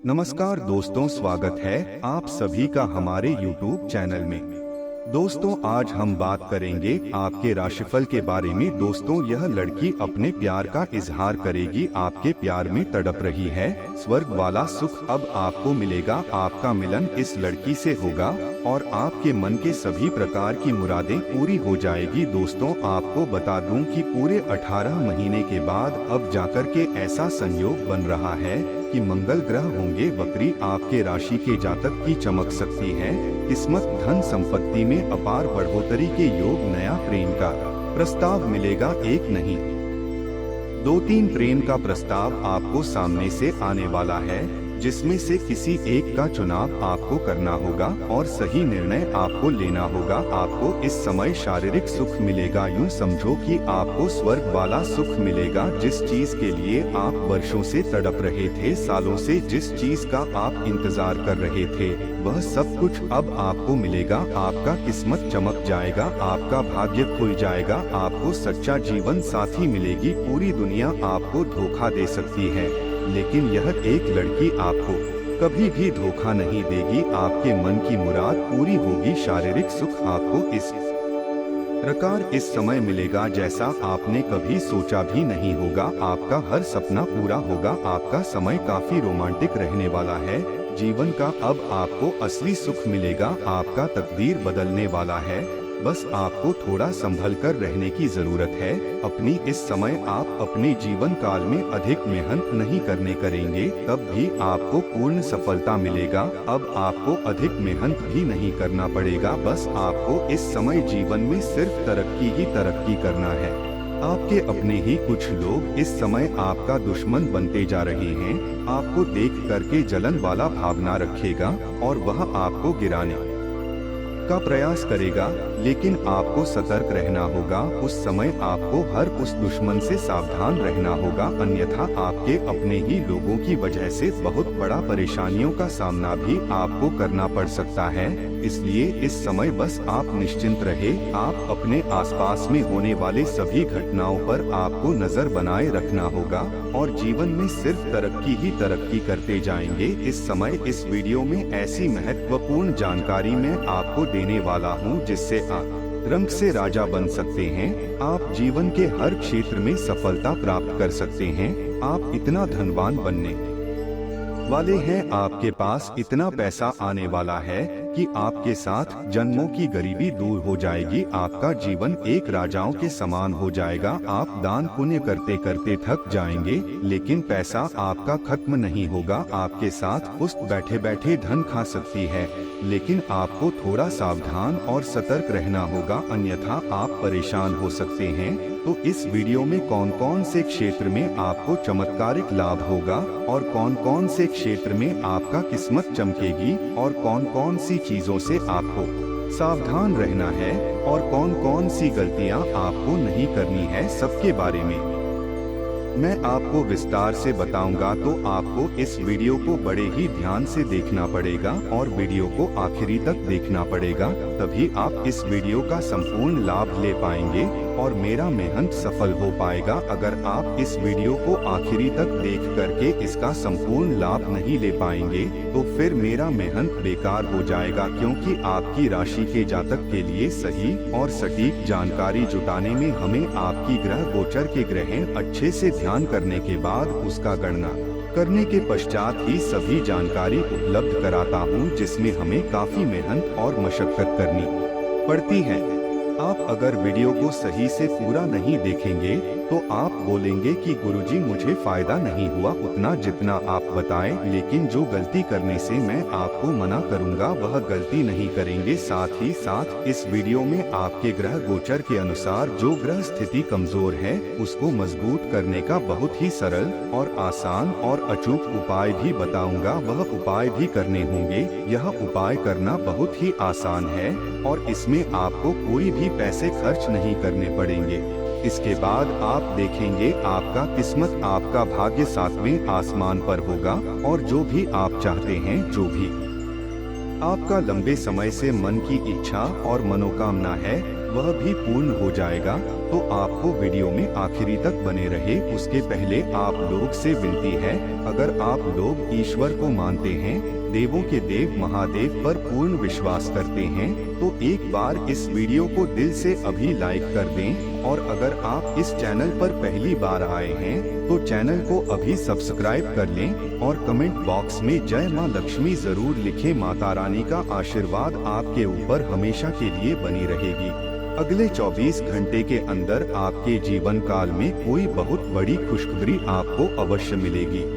नमस्कार दोस्तों, स्वागत है आप सभी का हमारे YouTube चैनल में। दोस्तों, आज हम बात करेंगे आपके राशिफल के बारे में। दोस्तों, यह लड़की अपने प्यार का इजहार करेगी, आपके प्यार में तड़प रही है। स्वर्ग वाला सुख अब आपको मिलेगा। आपका मिलन इस लड़की से होगा और आपके मन के सभी प्रकार की मुरादें पूरी हो जाएगी। दोस्तों, आपको बता दूं कि पूरे 18 महीने के बाद अब जाकर के ऐसा संयोग बन रहा है कि मंगल ग्रह होंगे वक्री। आपके राशि के जातक की चमक सकती है किस्मत, धन संपत्ति में अपार बढ़ोतरी के योग, नया प्रेम का प्रस्ताव मिलेगा। एक नहीं 2-3 प्रेम का प्रस्ताव आपको सामने से आने वाला है, जिसमें से किसी एक का चुनाव आपको करना होगा और सही निर्णय आपको लेना होगा। आपको इस समय शारीरिक सुख मिलेगा। यूं समझो कि आपको स्वर्ग वाला सुख मिलेगा। जिस चीज के लिए आप वर्षों से तड़प रहे थे, सालों से जिस चीज का आप इंतजार कर रहे थे, वह सब कुछ अब आपको मिलेगा। आपका किस्मत चमक जाएगा, आपका भाग्य खुल जाएगा, आपको सच्चा जीवन साथी मिलेगी। पूरी दुनिया आपको धोखा दे सकती है, लेकिन यह एक लड़की आपको कभी भी धोखा नहीं देगी। आपके मन की मुराद पूरी होगी। शारीरिक सुख आपको इस प्रकार इस समय मिलेगा जैसा आपने कभी सोचा भी नहीं होगा। आपका हर सपना पूरा होगा। आपका समय काफी रोमांटिक रहने वाला है। जीवन का अब आपको असली सुख मिलेगा। आपका तकदीर बदलने वाला है। बस आपको थोड़ा संभल कर रहने की जरूरत है। अपनी इस समय आप अपने जीवन काल में अधिक मेहनत नहीं करने करेंगे, तब भी आपको पूर्ण सफलता मिलेगा। अब आपको अधिक मेहनत भी नहीं करना पड़ेगा। बस आपको इस समय जीवन में सिर्फ तरक्की ही तरक्की करना है। आपके अपने ही कुछ लोग इस समय आपका दुश्मन बनते जा रहे हैं। आपको देख करके जलन वाला भावना रखेगा और वह आपको गिराने का प्रयास करेगा, लेकिन आपको सतर्क रहना होगा। उस समय आपको हर उस दुश्मन से सावधान रहना होगा, अन्यथा आपके अपने ही लोगों की वजह से बहुत बड़ा परेशानियों का सामना भी आपको करना पड़ सकता है। इसलिए इस समय बस आप निश्चिंत रहे। आप अपने आसपास में होने वाले सभी घटनाओं पर आपको नजर बनाए रखना होगा और जीवन में सिर्फ तरक्की ही तरक्की करते जाएंगे। इस समय इस वीडियो में ऐसी महत्वपूर्ण जानकारी मैं आपको देने वाला हूं, जिससे आप रंग से राजा बन सकते हैं। आप जीवन के हर क्षेत्र में सफलता प्राप्त कर सकते हैं। आप इतना धनवान बनने वाले हैं, आपके पास इतना पैसा आने वाला है कि आपके साथ जन्मों की गरीबी दूर हो जाएगी। आपका जीवन एक राजाओं के समान हो जाएगा। आप दान पुण्य करते करते थक जाएंगे, लेकिन पैसा आपका खत्म नहीं होगा। आपके साथ पुष्ट बैठे बैठे धन खा सकती है, लेकिन आपको थोड़ा सावधान और सतर्क रहना होगा, अन्यथा आप परेशान हो सकते हैं। तो इस वीडियो में कौन कौन से क्षेत्र में आपको चमत्कारिक लाभ होगा और कौन कौन से क्षेत्र में आपका किस्मत चमकेगी और कौन कौन सी चीजों से आपको सावधान रहना है और कौन कौन सी गलतियां आपको नहीं करनी है, सबके बारे में मैं आपको विस्तार से बताऊंगा। तो आपको इस वीडियो को बड़े ही ध्यान से देखना पड़ेगा और वीडियो को आखिरी तक देखना पड़ेगा, तभी आप इस वीडियो का संपूर्ण लाभ ले पाएंगे और मेरा मेहनत सफल हो पाएगा। अगर आप इस वीडियो को आखिरी तक देख करके इसका संपूर्ण लाभ नहीं ले पाएंगे, तो फिर मेरा मेहनत बेकार हो जाएगा, क्योंकि आपकी राशि के जातक के लिए सही और सटीक जानकारी जुटाने में हमें आपकी ग्रह गोचर के ग्रहण अच्छे से ध्यान करने के बाद उसका गणना करने के पश्चात ही सभी जानकारी उपलब्ध कराता हूँ, जिसमें हमें काफी मेहनत और मशक्कत करनी पड़ती है। आप अगर वीडियो को सही से पूरा नहीं देखेंगे तो आप बोलेंगे कि गुरुजी मुझे फायदा नहीं हुआ उतना जितना आप बताएं, लेकिन जो गलती करने से मैं आपको मना करूंगा वह गलती नहीं करेंगे। साथ ही साथ इस वीडियो में आपके ग्रह गोचर के अनुसार जो ग्रह स्थिति कमजोर है उसको मजबूत करने का बहुत ही सरल और आसान और अचूक उपाय भी बताऊंगा। वह उपाय भी करने होंगे। यह उपाय करना बहुत ही आसान है और इसमें आपको कोई भी पैसे खर्च नहीं करने पड़ेंगे। इसके बाद आप देखेंगे आपका किस्मत, आपका भाग्य 7वें आसमान पर होगा और जो भी आप चाहते हैं, जो भी आपका लंबे समय से मन की इच्छा और मनोकामना है, वह भी पूर्ण हो जाएगा। तो आपको वीडियो में आखिरी तक बने रहे। उसके पहले आप लोग से विनती है, अगर आप लोग ईश्वर को मानते हैं, देवों के देव महादेव पर पूर्ण विश्वास करते हैं, तो एक बार इस वीडियो को दिल से अभी लाइक कर दें। और अगर आप इस चैनल पर पहली बार आए हैं तो चैनल को अभी सब्सक्राइब कर लें और कमेंट बॉक्स में जय मां लक्ष्मी जरूर लिखें। माता रानी का आशीर्वाद आपके ऊपर हमेशा के लिए बनी रहेगी। अगले 24 घंटे के अंदर आपके जीवन काल में कोई बहुत बड़ी खुशखबरी आपको अवश्य मिलेगी।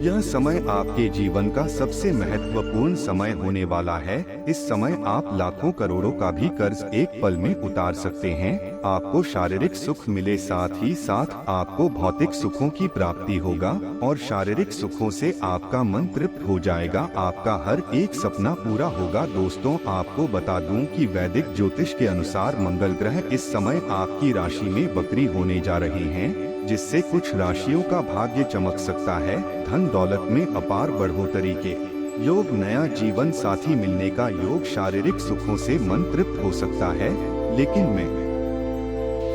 यह समय आपके जीवन का सबसे महत्वपूर्ण समय होने वाला है। इस समय आप लाखों करोड़ों का भी कर्ज एक पल में उतार सकते हैं। आपको शारीरिक सुख मिले, साथ ही साथ आपको भौतिक सुखों की प्राप्ति होगा और शारीरिक सुखों से आपका मन तृप्त हो जाएगा। आपका हर एक सपना पूरा होगा। दोस्तों, आपको बता दूं कि वैदिक ज्योतिष के अनुसार मंगल ग्रह इस समय आपकी राशि में वक्री होने जा रहे हैं, जिससे कुछ राशियों का भाग्य चमक सकता है। धन दौलत में अपार बढ़ोतरी के योग, नया जीवन साथी मिलने का योग, शारीरिक सुखों से मन तृप्त हो सकता है। लेकिन मैं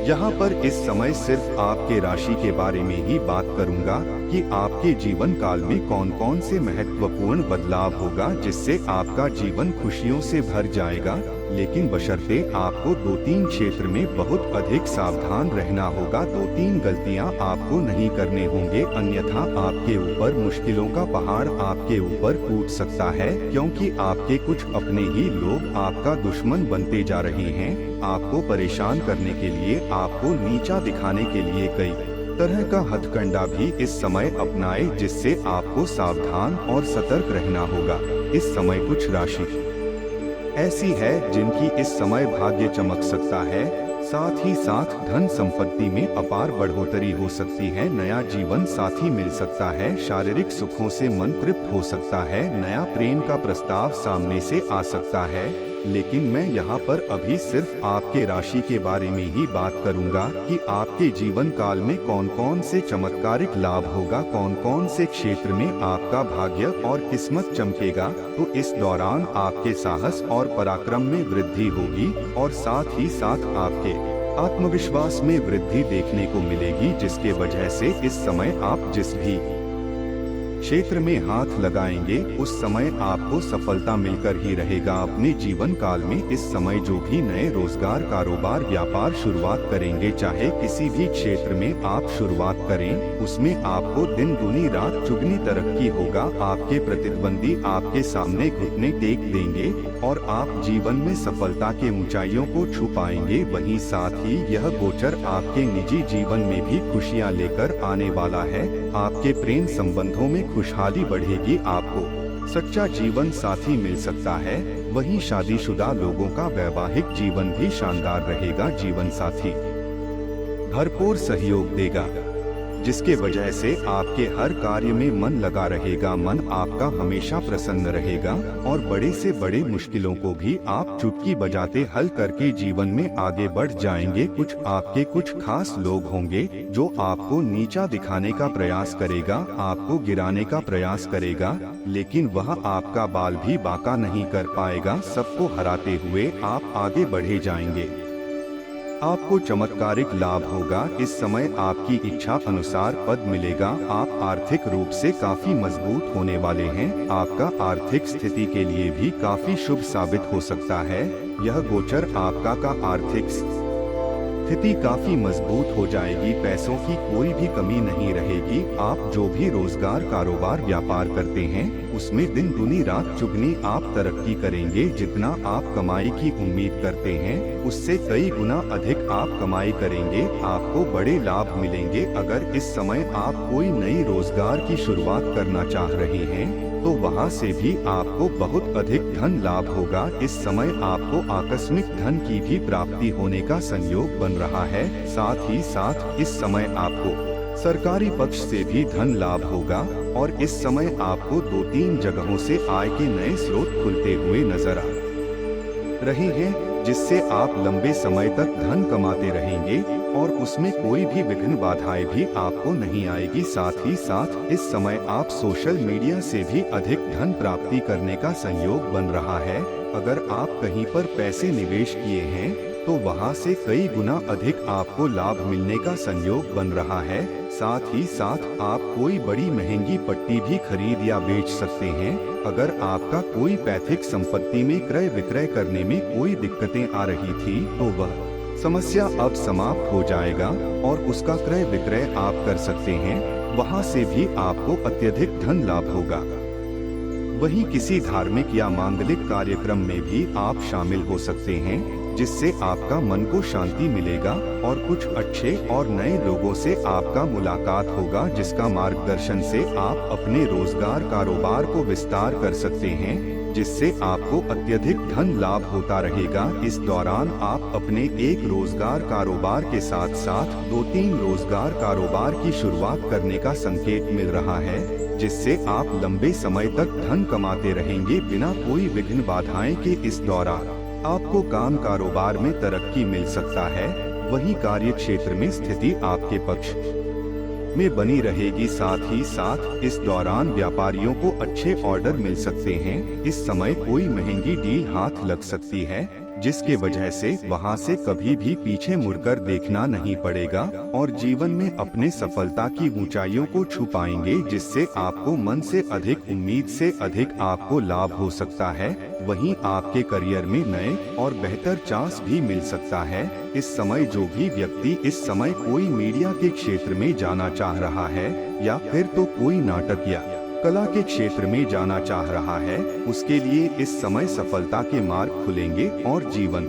यहाँ पर इस समय सिर्फ आपके राशि के बारे में ही बात करूंगा कि आपके जीवन काल में कौन कौन से महत्वपूर्ण बदलाव होगा, जिससे आपका जीवन खुशियों से भर जाएगा। लेकिन बशर्ते आपको 2-3 क्षेत्र में बहुत अधिक सावधान रहना होगा। 2-3 गलतियां आपको नहीं करने होंगे, अन्यथा आपके ऊपर मुश्किलों का पहाड़ आपके ऊपर टूट सकता है, क्योंकि आपके कुछ अपने ही लोग आपका दुश्मन बनते जा रहे हैं। आपको परेशान करने के लिए, आपको नीचा दिखाने के लिए कई तरह का हथकंडा भी इस समय अपनाए, जिससे आपको सावधान और सतर्क रहना होगा। इस समय कुछ राशि ऐसी है जिनकी इस समय भाग्य चमक सकता है, साथ ही साथ धन संपत्ति में अपार बढ़ोतरी हो सकती है। नया जीवन साथी मिल सकता है, शारीरिक सुखों से मन तृप्त हो सकता है, नया प्रेम का प्रस्ताव सामने से आ सकता है। लेकिन मैं यहाँ पर अभी सिर्फ आपके राशि के बारे में ही बात करूँगा कि आपके जीवन काल में कौन कौन से चमत्कारिक लाभ होगा, कौन कौन से क्षेत्र में आपका भाग्य और किस्मत चमकेगा। तो इस दौरान आपके साहस और पराक्रम में वृद्धि होगी और साथ ही साथ आपके आत्मविश्वास में वृद्धि देखने को मिलेगी, जिसके वजह से इस समय आप जिस भी क्षेत्र में हाथ लगाएंगे उस समय आपको सफलता मिलकर ही रहेगा। अपने जीवन काल में इस समय जो भी नए रोजगार, कारोबार, व्यापार शुरुआत करेंगे, चाहे किसी भी क्षेत्र में आप शुरुआत करें, उसमें आपको दिन दुनी रात चुगनी तरक्की होगा। आपके प्रतिद्वंदी आपके सामने घुटने टेक देंगे और आप जीवन में सफलता के ऊंचाइयों को छू पाएंगे। वहीं साथ ही यह गोचर आपके निजी जीवन में भी खुशियां लेकर आने वाला है। आपके प्रेम संबंधों में खुशहाली बढ़ेगी, आपको सच्चा जीवन साथी मिल सकता है। वहीं शादीशुदा लोगों का वैवाहिक जीवन भी शानदार रहेगा। जीवन साथी भरपूर सहयोग देगा, जिसके वजह से आपके हर कार्य में मन लगा रहेगा। मन आपका हमेशा प्रसन्न रहेगा और बड़े से बड़े मुश्किलों को भी आप चुटकी बजाते हल करके जीवन में आगे बढ़ जाएंगे। कुछ आपके कुछ खास लोग होंगे जो आपको नीचा दिखाने का प्रयास करेगा, आपको गिराने का प्रयास करेगा, लेकिन वह आपका बाल भी बांका नहीं कर पाएगा। सबको हराते हुए आप आगे बढ़े जाएंगे। आपको चमत्कारिक लाभ होगा। इस समय आपकी इच्छा अनुसार पद मिलेगा। आप आर्थिक रूप से काफी मजबूत होने वाले हैं। आपका आर्थिक स्थिति के लिए भी काफी शुभ साबित हो सकता है। यह गोचर आपका का आर्थिक स्थिति काफी मजबूत हो जाएगी। पैसों की कोई भी कमी नहीं रहेगी। आप जो भी रोजगार, कारोबार, व्यापार करते हैं उसमें दिन दुनी रात चुगनी आप तरक्की करेंगे। जितना आप कमाई की उम्मीद करते हैं उससे कई गुना अधिक आप कमाई करेंगे। आपको बड़े लाभ मिलेंगे। अगर इस समय आप कोई नई रोजगार की शुरुआत करना चाह रहे हैं तो वहां से भी आपको बहुत अधिक धन लाभ होगा। इस समय आपको आकस्मिक धन की भी प्राप्ति होने का संयोग बन रहा है। साथ ही साथ इस समय आपको सरकारी पक्ष से भी धन लाभ होगा और इस समय आपको 2-3 जगहों से आय के नए स्रोत खुलते हुए नजर आ रहे हैं, जिससे आप लंबे समय तक धन कमाते रहेंगे और उसमें कोई भी विघ्न बाधाएं भी आपको नहीं आएगी। साथ ही साथ इस समय आप सोशल मीडिया से भी अधिक धन प्राप्ति करने का संयोग बन रहा है। अगर आप कहीं पर पैसे निवेश किए हैं तो वहां से कई गुना अधिक आपको लाभ मिलने का संयोग बन रहा है। साथ ही साथ आप कोई बड़ी महंगी पट्टी भी खरीद या बेच सकते हैं। अगर आपका कोई पैतृक संपत्ति में क्रय विक्रय करने में कोई दिक्कतें आ रही थी तो वह समस्या अब समाप्त हो जाएगा और उसका क्रय विक्रय आप कर सकते हैं। वहां से भी आपको अत्यधिक धन लाभ होगा। वहीं किसी धार्मिक या मांगलिक कार्यक्रम में भी आप शामिल हो सकते हैं, जिससे आपका मन को शांति मिलेगा और कुछ अच्छे और नए लोगों से आपका मुलाकात होगा, जिसका मार्गदर्शन से आप अपने रोजगार कारोबार को विस्तार कर सकते हैं, जिससे आपको अत्यधिक धन लाभ होता रहेगा। इस दौरान आप अपने एक रोजगार कारोबार के साथ साथ 2-3 रोजगार कारोबार की शुरुआत करने का संकेत मिल रहा है, जिससे आप लंबे समय तक धन कमाते रहेंगे बिना कोई विघ्न बाधाएं के। इस दौरान आपको काम कारोबार में तरक्की मिल सकता है। वहीं कार्य क्षेत्र में स्थिति आपके पक्ष में बनी रहेगी। साथ ही साथ इस दौरान व्यापारियों को अच्छे ऑर्डर मिल सकते हैं। इस समय कोई महंगी डील हाथ लग सकती है, जिसके वजह से वहां से कभी भी पीछे मुड़कर देखना नहीं पड़ेगा और जीवन में अपने सफलता की ऊंचाइयों को छू पाएंगे, जिससे आपको मन से अधिक उम्मीद से अधिक आपको लाभ हो सकता है। वहीं आपके करियर में नए और बेहतर चांस भी मिल सकता है। इस समय जो भी व्यक्ति इस समय कोई मीडिया के क्षेत्र में जाना चाह रहा है या फिर तो कोई नाटक या कला के क्षेत्र में जाना चाह रहा है, उसके लिए इस समय सफलता के मार्ग खुलेंगे और जीवन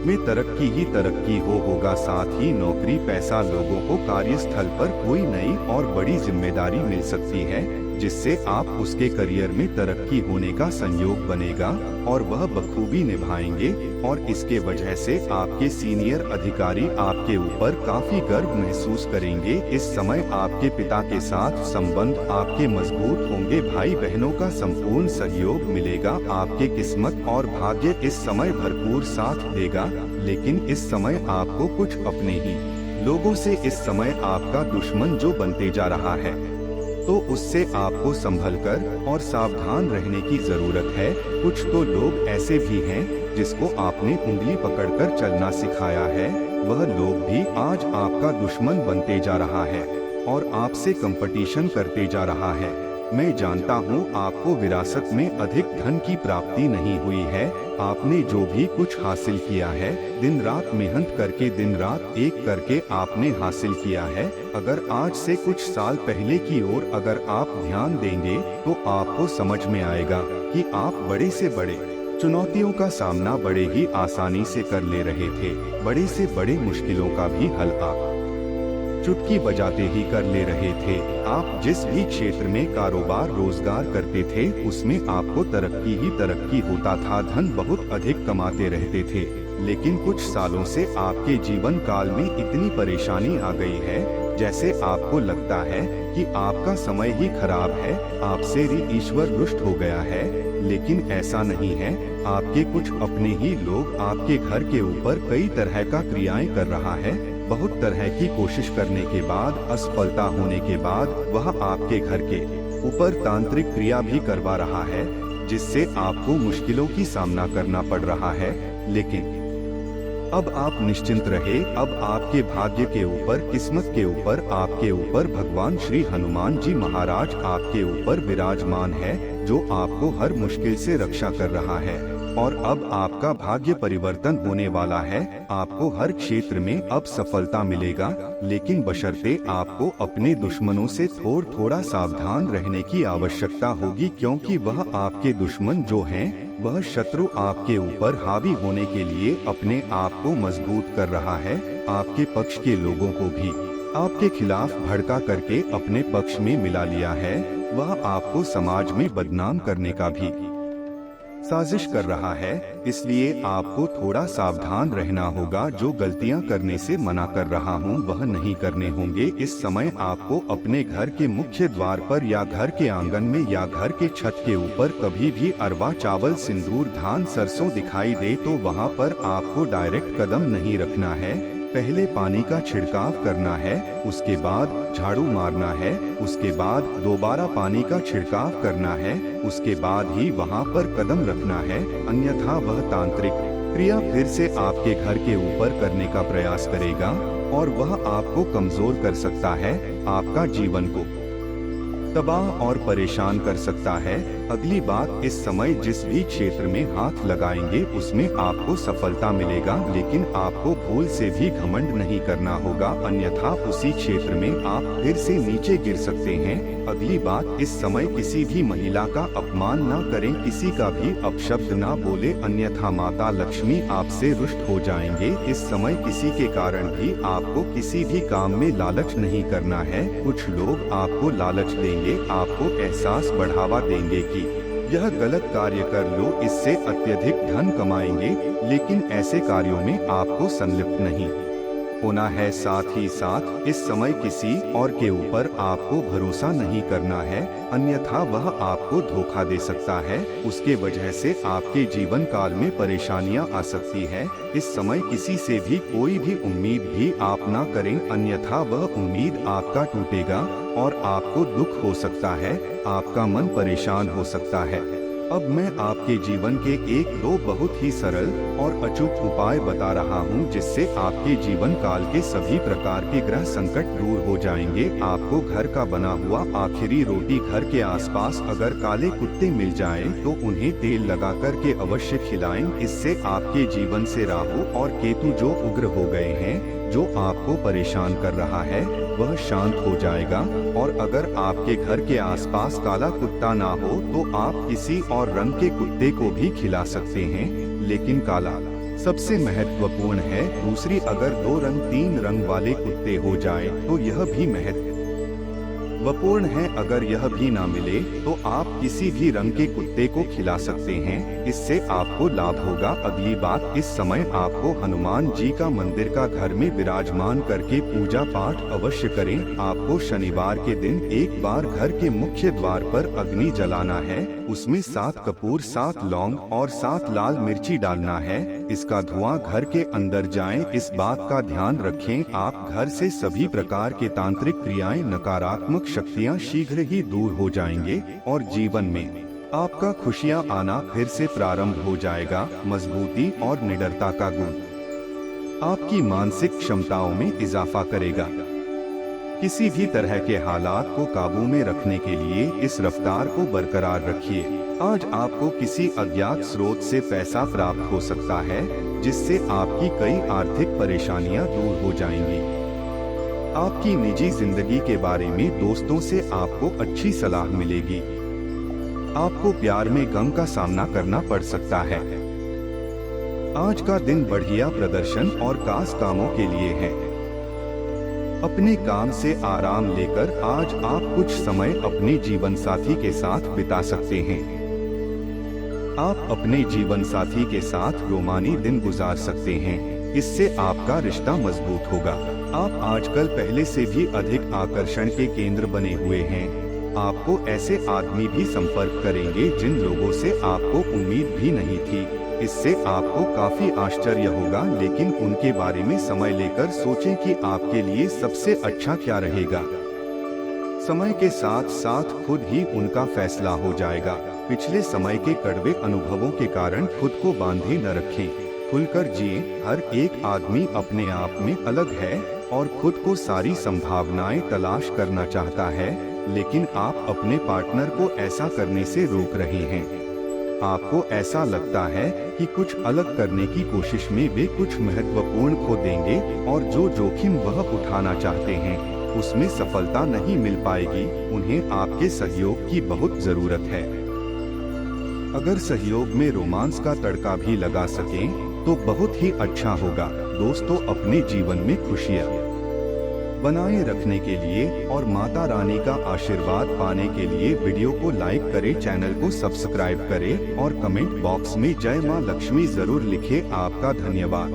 में तरक्की ही तरक्की होगा। साथ ही नौकरी पैसा लोगों को कार्यस्थल पर कोई नई और बड़ी जिम्मेदारी मिल सकती है, जिससे आप उसके करियर में तरक्की होने का संयोग बनेगा और वह बखूबी निभाएंगे और इसके वजह से आपके सीनियर अधिकारी आपके ऊपर काफी गर्व महसूस करेंगे। इस समय आपके पिता के साथ संबंध आपके मजबूत होंगे। भाई बहनों का संपूर्ण सहयोग मिलेगा। आपके किस्मत और भाग्य इस समय भरपूर साथ देगा, लेकिन इस समय आपको कुछ अपने ही लोगों से इस समय आपका दुश्मन जो बनते जा रहा है, तो उससे आपको संभल कर और सावधान रहने की जरूरत है। कुछ तो लोग ऐसे भी हैं जिसको आपने उंगली पकड़कर चलना सिखाया है, वह लोग भी आज आपका दुश्मन बनते जा रहा है और आपसे कंपटीशन करते जा रहा है। मैं जानता हूँ आपको विरासत में अधिक धन की प्राप्ति नहीं हुई है। आपने जो भी कुछ हासिल किया है, दिन रात मेहनत करके दिन रात एक करके आपने हासिल किया है। अगर आज से कुछ साल पहले की ओर अगर आप ध्यान देंगे तो आपको समझ में आएगा कि आप बड़े से बड़े चुनौतियों का सामना बड़े ही आसानी से कर ले रहे थे। बड़े से बड़े मुश्किलों का भी हल आप चुटकी बजाते ही कर ले रहे थे। आप जिस भी क्षेत्र में कारोबार रोजगार करते थे, उसमें आपको तरक्की ही तरक्की होता था। धन बहुत अधिक कमाते रहते थे, लेकिन कुछ सालों से आपके जीवन काल में इतनी परेशानी आ गई है, जैसे आपको लगता है कि आपका समय ही खराब है, आपसे ही ईश्वर रुष्ट हो गया है। लेकिन ऐसा नहीं है। आपके कुछ अपने ही लोग आपके घर के ऊपर कई तरह का क्रियाएं कर रहा है। बहुत तरह की कोशिश करने के बाद, असफलता होने के बाद वह आपके घर के ऊपर तांत्रिक क्रिया भी करवा रहा है, जिससे आपको मुश्किलों की सामना करना पड़ रहा है। लेकिन अब आप निश्चिंत रहे। अब आपके भाग्य के ऊपर, किस्मत के ऊपर, आपके ऊपर भगवान श्री हनुमान जी महाराज आपके ऊपर विराजमान है, जो आपको हर मुश्किल से रक्षा कर रहा है। और अब आपका भाग्य परिवर्तन होने वाला है। आपको हर क्षेत्र में अब सफलता मिलेगा, लेकिन बशर्ते आपको अपने दुश्मनों से थोड़ा सावधान रहने की आवश्यकता होगी, क्योंकि वह आपके दुश्मन जो हैं, वह शत्रु आपके ऊपर हावी होने के लिए अपने आप को मजबूत कर रहा है। आपके पक्ष के लोगों को भी आपके खिलाफ भड़का करके अपने पक्ष में मिला लिया है। वह आपको समाज में बदनाम करने का भी साजिश कर रहा है। इसलिए आपको थोड़ा सावधान रहना होगा। जो गलतियां करने से मना कर रहा हूं, वह नहीं करने होंगे। इस समय आपको अपने घर के मुख्य द्वार पर या घर के आंगन में या घर के छत के ऊपर कभी भी अरवा चावल, सिंदूर, धान, सरसों दिखाई दे तो वहां पर आपको डायरेक्ट कदम नहीं रखना है। पहले पानी का छिड़काव करना है, उसके बाद झाड़ू मारना है, उसके बाद दोबारा पानी का छिड़काव करना है, उसके बाद ही वहां पर कदम रखना है। अन्यथा वह तांत्रिक प्रिया फिर से आपके घर के ऊपर करने का प्रयास करेगा और वह आपको कमजोर कर सकता है, आपका जीवन को तबाह और परेशान कर सकता है। अगली बात, इस समय जिस भी क्षेत्र में हाथ लगाएंगे उसमें आपको सफलता मिलेगा, लेकिन आपको भूल से भी घमंड नहीं करना होगा, अन्यथा उसी क्षेत्र में आप फिर से नीचे गिर सकते हैं। अगली बात, इस समय किसी भी महिला का अपमान न करें, किसी का भी अपशब्द न बोले, अन्यथा माता लक्ष्मी आपसे रुष्ट हो जाएंगे। इस समय किसी के कारण भी आपको किसी भी काम में लालच नहीं करना है। कुछ लोग आपको लालच देंगे, आपको एहसास बढ़ावा देंगे कि यह गलत कार्य कर लो, इससे अत्यधिक धन कमाएंगे, लेकिन ऐसे कार्यों में आपको संलिप्त नहीं होना है। साथ ही साथ इस समय किसी और के ऊपर आपको भरोसा नहीं करना है, अन्यथा वह आपको धोखा दे सकता है, उसके वजह से आपके जीवन काल में परेशानियां आ सकती है। इस समय किसी से भी कोई भी उम्मीद भी आप ना करें, अन्यथा वह उम्मीद आपका टूटेगा और आपको दुख हो सकता है, आपका मन परेशान हो सकता है। अब मैं आपके जीवन के एक दो बहुत ही सरल और अचूक उपाय बता रहा हूं, जिससे आपके जीवन काल के सभी प्रकार के ग्रह संकट दूर हो जाएंगे। आपको घर का बना हुआ आखिरी रोटी घर के आसपास अगर काले कुत्ते मिल जाएं, तो उन्हें तेल लगा कर के अवश्य खिलाएं। इससे आपके जीवन से राहु और केतु जो उग्र हो गए हैं, जो आपको परेशान कर रहा है, वह शांत हो जाएगा। और अगर आपके घर के आसपास काला कुत्ता ना हो तो आप किसी और रंग के कुत्ते को भी खिला सकते हैं, लेकिन काला सबसे महत्वपूर्ण है। दूसरी, अगर 2 रंग 3 रंग वाले कुत्ते हो जाए तो यह भी महत्वपूर्ण है। अगर यह भी ना मिले तो आप किसी भी रंग के कुत्ते को खिला सकते हैं, इससे आपको लाभ होगा। अगली बात, इस समय आपको हनुमान जी का मंदिर का घर में विराजमान करके पूजा पाठ अवश्य करें। आपको शनिवार के दिन एक बार घर के मुख्य द्वार पर अग्नि जलाना है, उसमें 7 कपूर, 7 लौंग और 7 लाल मिर्ची डालना है। इसका धुआं घर के अंदर जाए, इस बात का ध्यान रखें। आप घर से सभी प्रकार के तांत्रिक क्रियाएं, नकारात्मक शक्तियां शीघ्र ही दूर हो जाएंगे और जीवन में आपका खुशियां आना फिर से प्रारंभ हो जाएगा। मजबूती और निडरता का गुण आपकी मानसिक क्षमताओं में इजाफा करेगा। किसी भी तरह के हालात को काबू में रखने के लिए इस रफ्तार को बरकरार रखिए। आज आपको किसी अज्ञात स्रोत से पैसा प्राप्त हो सकता है, जिससे आपकी कई आर्थिक परेशानियां दूर हो जाएंगी। आपकी निजी जिंदगी के बारे में दोस्तों से आपको अच्छी सलाह मिलेगी। आपको प्यार में गम का सामना करना पड़ सकता है। आज का दिन बढ़िया प्रदर्शन और खास कामों के लिए है। अपने काम से आराम लेकर आज आप कुछ समय अपने जीवन साथी के साथ बिता सकते हैं। आप अपने जीवन साथी के साथ रोमानी दिन गुजार सकते हैं, इससे आपका रिश्ता मजबूत होगा। आप आजकल पहले से भी अधिक आकर्षण के केंद्र बने हुए हैं। आपको ऐसे आदमी भी संपर्क करेंगे जिन लोगों से आपको उम्मीद भी नहीं थी। इससे आपको काफी आश्चर्य होगा, लेकिन उनके बारे में समय लेकर सोचें कि आपके लिए सबसे अच्छा क्या रहेगा। समय के साथ साथ खुद ही उनका फैसला हो जाएगा। पिछले समय के कड़वे अनुभवों के कारण खुद को बांधे न रखें, खुलकर जिए। हर एक आदमी अपने आप में अलग है और खुद को सारी संभावनाएं तलाश करना चाहता है, लेकिन आप अपने पार्टनर को ऐसा करने से रोक रहे हैं। आपको ऐसा लगता है कि कुछ अलग करने की कोशिश में वे कुछ महत्वपूर्ण खो देंगे और जो जोखिम वह उठाना चाहते हैं उसमें सफलता नहीं मिल पाएगी। उन्हें आपके सहयोग की बहुत जरूरत है। अगर सहयोग में रोमांस का तड़का भी लगा सकें तो बहुत ही अच्छा होगा। दोस्तों, अपने जीवन में खुशियाँ बनाए रखने के लिए और माता रानी का आशीर्वाद पाने के लिए वीडियो को लाइक करें, चैनल को सब्सक्राइब करें और कमेंट बॉक्स में जय मां लक्ष्मी जरूर लिखें। आपका धन्यवाद।